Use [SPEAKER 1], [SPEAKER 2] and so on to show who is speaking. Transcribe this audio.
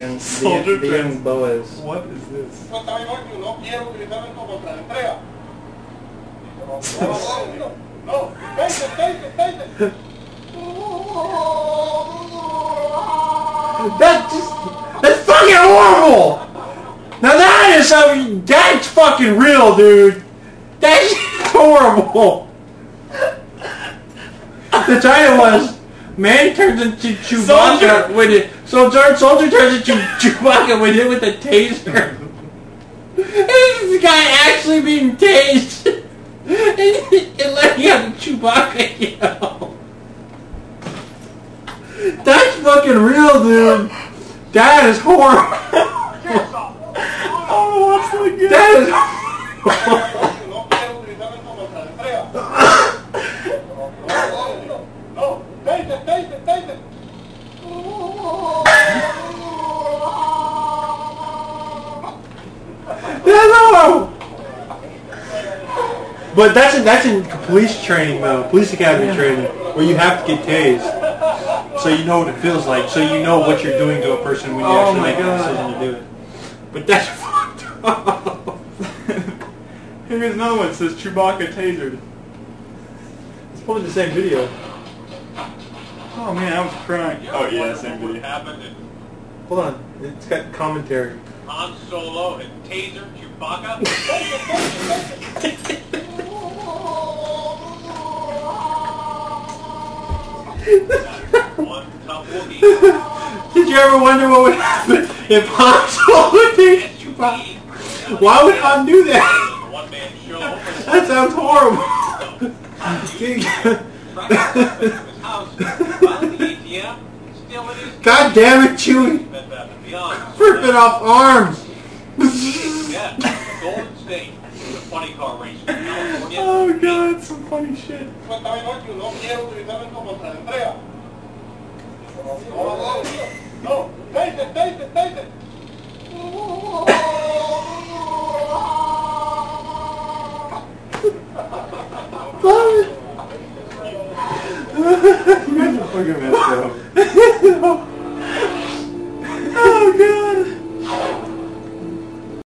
[SPEAKER 1] And
[SPEAKER 2] Soldier
[SPEAKER 1] the young Boas.
[SPEAKER 2] What is this?
[SPEAKER 1] That's fucking horrible! Now that is something, that's fucking real, dude! That's horrible! The title was, man turns into Chewbacca when it, soldier turns into Chewbacca when hit with a taser. This is the guy actually being tased and letting out Chewbacca yell. That's fucking real, dude. That is horrible.
[SPEAKER 2] Oh, what's so good?
[SPEAKER 1] That is horrible. But that's in police training though, police academy training, where you have to get tased, so you know what it feels like, so you know what you're doing to a person when you actually make the decision to do it. But that's fucked up.
[SPEAKER 2] Here's another one that says Chewbacca Tasered.
[SPEAKER 1] It's probably the same video.
[SPEAKER 2] Oh man, I was crying. Oh yeah, same video.
[SPEAKER 1] Hold on, it's got commentary.
[SPEAKER 3] Han Solo and Taser Chewbacca. One tough Wookiee.
[SPEAKER 1] Did you ever wonder what would happen if Han Solo tased Chewbacca? Why would Han do that?
[SPEAKER 3] One-man show.
[SPEAKER 1] That sounds horrible. God damn it, Chewie! Ripping off arms!
[SPEAKER 3] Golden State, the funny car race.
[SPEAKER 2] Oh god, it's some funny shit.
[SPEAKER 1] You guys are fucking messed up. Oh god.